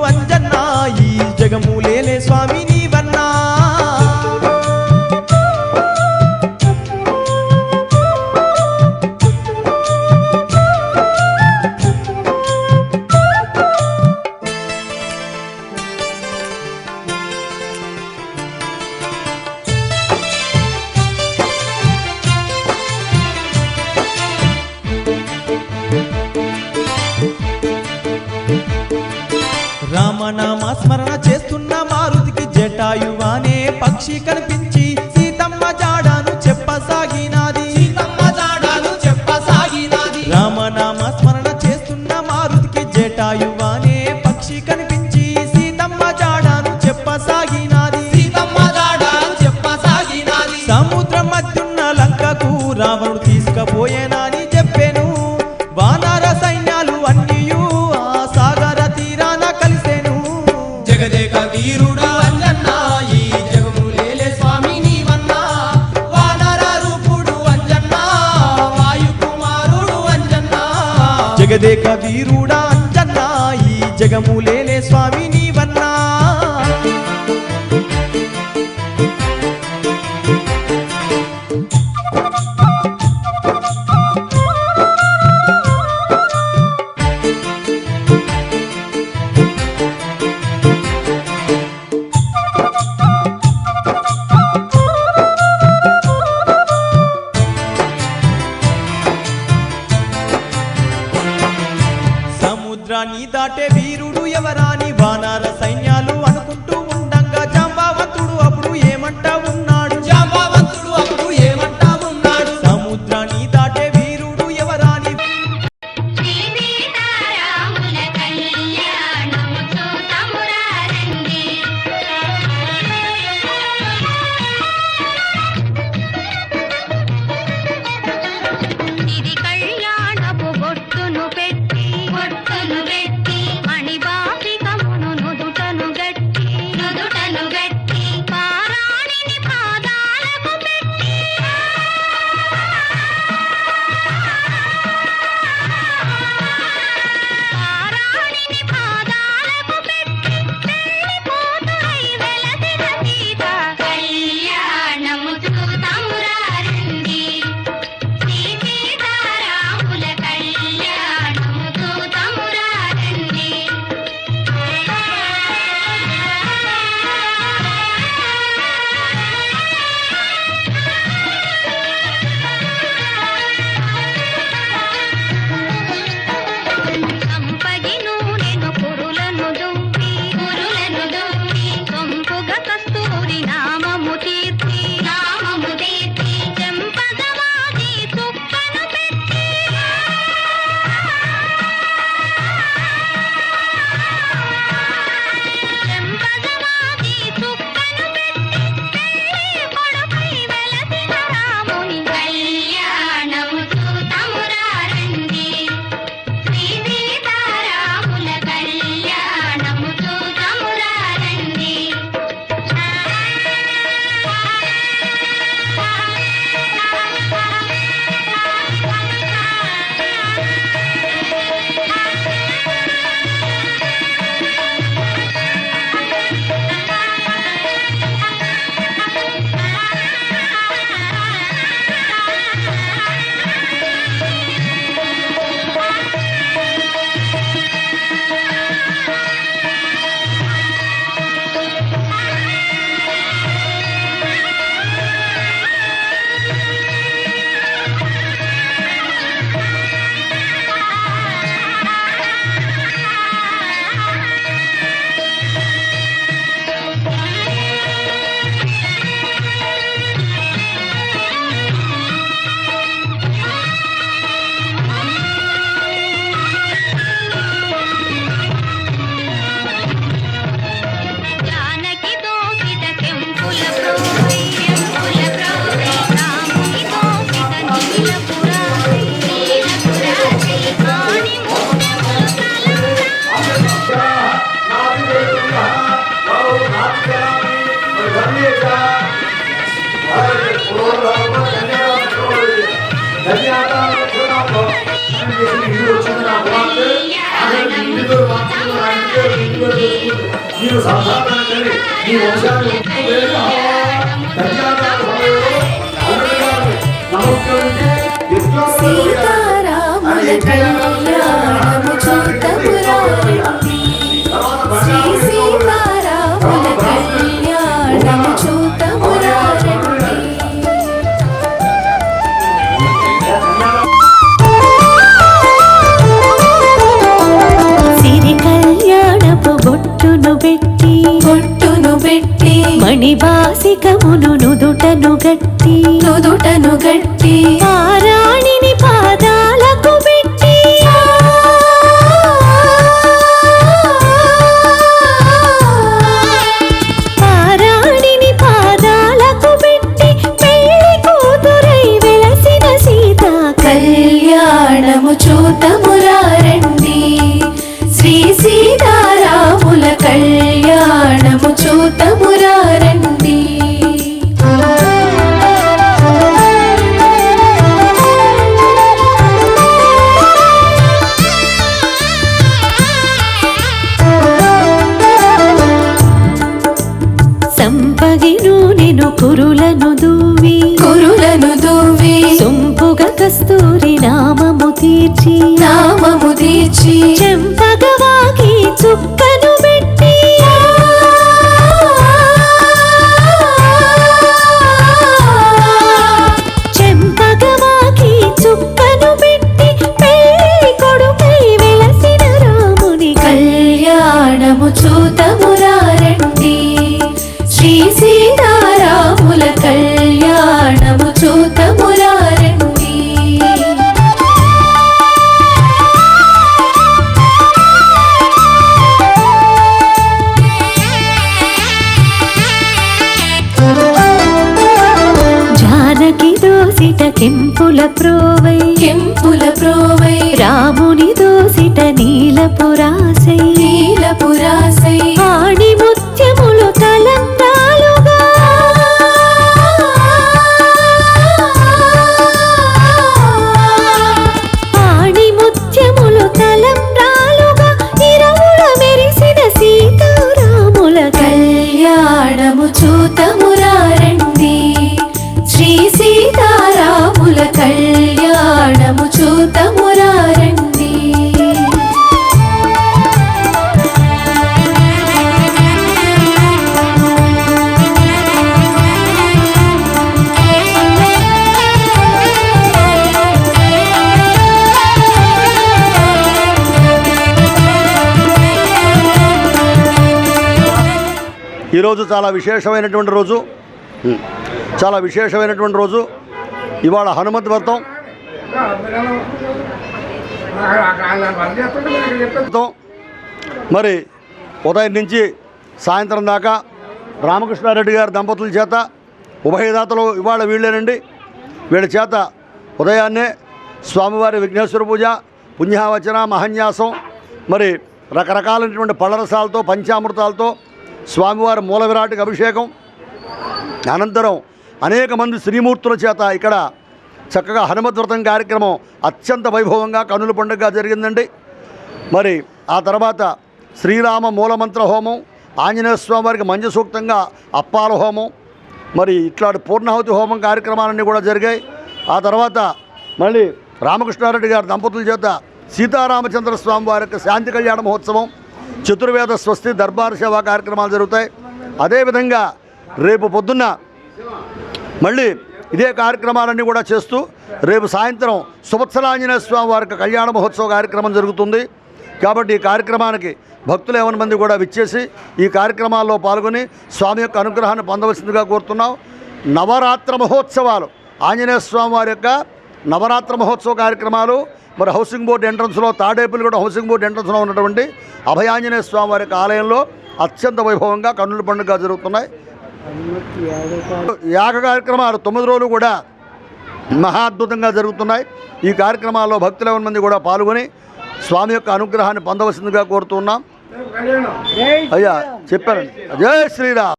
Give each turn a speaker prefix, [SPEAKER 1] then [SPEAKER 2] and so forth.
[SPEAKER 1] అంజన్నా ఈ జగములేలే స్వామి నీవన్నా రామనామ స్మరణ చేస్తున్న మారుతికి జటాయువానే పక్షి కనిపించి సీతమ్మ జాడాను చెప్పసాగినాది రామనామ స్మరణ చేస్తున్న మారుతికి జటాయువానే పక్షి కనిపించి సీతమ్మ జాడాను చెప్పసాగినాది సముద్రం మధ్యున్న లంకకు రావణుడు తీసుకుపోయేనాని చెప్పెను వానర సైన్యాలు అన్నియు ఆ సాగర తీరాన కలిసెను
[SPEAKER 2] జగదేక వీరుడా అంజన్నా ఈ జగములేలే స్వామి నీవన్నా వానర రూపుడు అంజన్నా వాయు కుమారుడు అంజన్నా
[SPEAKER 1] జగదేక వీరుడా అంజన్నా ఈ జగములేలే స్వామి నీవన్నా సముద్రాన్ని దాటే వీరుడు ఎవరాని వానర సైన్యాలు అనుకుంటూ ఉండంగా జాంబవంతుడు అప్పుడు ఏమంటా ఉన్నాడు సముద్రాన్ని దాటే వీరుడు ఎవరాని
[SPEAKER 3] Ini నీవు సాధారణంగానే నీ వంశాన్ని ఒప్పుకోలేక కళ్యాణ సమయంలో అమ్మగారు నమస్కరించి ఎట్లా
[SPEAKER 4] సీతారాముల కళ్యాణము చూతమురారండి. శ్రీ సీతారాముల కళ్యాణము చూతమురారండి. సిరి కళ్యాణపు బొట్టును పెట్టి మణిబాసికమును నుదుటను గట్టి పారాణిని పాదాలకు పెట్టి పారాణిని పాదాలకు పెట్టి పెళ్లి కూతురై వెలసిన సీత కళ్యాణము చూతమురారండి. శ్రీ సీతారాముల కళ్యాణము చూతమురారండి. సంపగిను నేను కురులను దూవి సొంపుగా కస్తూరి నామము తీర్చి చెంపగవాకి చుక్కను పెట్టి చెంపగవాకి చుక్కను పెట్టి పెళ్లి కొడుకై వెలసిన రాముని కళ్యాణము చూతమురారండి. శ్రీ సీతారాముల కళ్యాణము చూతమురారండి. జానకి దోసిట కెంపుల ప్రోవై రాముని దోసిట నీలపురాసై ఆణి ముత్యములు తలంబ్రాలుగా ఆణి ముత్యములు తలంబ్రాలుగా ఇరువుల మెరిసిన సీతారాముల కళ్యాణము చూతమురారండి. శ్రీ సీతారాముల కళ్యాణము చూతమురారండి.
[SPEAKER 5] ఈరోజు చాలా విశేషమైనటువంటి రోజు ఇవాళ హనుమత్ వ్రతం. మరి ఉదయం నుంచి సాయంత్రం దాకా రామకృష్ణారెడ్డి గారి దంపతుల చేత ఉభయదాతలు ఇవాళ వీళ్ళేనండి. వీళ్ళ చేత ఉదయాన్నే స్వామివారి విఘ్నేశ్వర పూజ, పుణ్యావచన, మహన్యాసం, మరి రకరకాలైనటువంటి పళ్ళరసాలతో పంచామృతాలతో స్వామివారి మూల విరాటికి అభిషేకం, అనంతరం అనేక మంది శ్రీమూర్తుల చేత ఇక్కడ చక్కగా హనుమద్వ్రతం కార్యక్రమం అత్యంత వైభవంగా కన్నుల పండుగగా జరిగిందండి. మరి ఆ తర్వాత శ్రీరామ మూలమంత్ర హోమం, ఆంజనేయ స్వామి వారికి మంజసూక్తంగా అప్పాల హోమం, మరి ఇట్లాంటి పూర్ణాహుతి హోమం కార్యక్రమాలన్నీ కూడా జరిగాయి. ఆ తర్వాత మళ్ళీ రామకృష్ణారెడ్డి గారి దంపతుల చేత సీతారామచంద్ర స్వామి వారి యొక్క శాంతి కళ్యాణ మహోత్సవం, చతుర్వేద స్వస్తి దర్బార్ సేవా కార్యక్రమాలు జరుగుతాయి. అదేవిధంగా రేపు పొద్దున్న మళ్ళీ ఇదే కార్యక్రమాలన్నీ కూడా చేస్తూ రేపు సాయంత్రం సువత్సలాంజనేయ స్వామి వారికి కళ్యాణ మహోత్సవ కార్యక్రమం జరుగుతుంది. కాబట్టి ఈ కార్యక్రమానికి భక్తులు 50 మంది కూడా విచ్చేసి ఈ కార్యక్రమాల్లో పాల్గొని స్వామి యొక్క అనుగ్రహాన్ని పొందవలసిందిగా కోరుతున్నాం. నవరాత్ర మహోత్సవాలు, ఆంజనేయ స్వామి వారి యొక్క నవరాత్ర మహోత్సవ కార్యక్రమాలు మరి హౌసింగ్ బోర్డు ఎంట్రన్స్లో, తాడేపల్లిగూడ హౌసింగ్ బోర్డు ఎంట్రన్స్లో ఉన్నటువంటి అభయాంజనేయ స్వామి వారి యొక్క ఆలయంలో అత్యంత వైభవంగా కన్నుల పండుగ జరుగుతున్నాయి. యాగ కార్యక్రమాలు 9 రోజులు కూడా మహా అద్భుతంగా జరుగుతున్నాయి. ఈ కార్యక్రమాల్లో భక్తులు 50 మంది కూడా పాల్గొని స్వామి యొక్క అనుగ్రహాన్ని పొందవలసిందిగా కోరుతున్నాం. అయ్యా చెప్పారండి. జై శ్రీరామ్.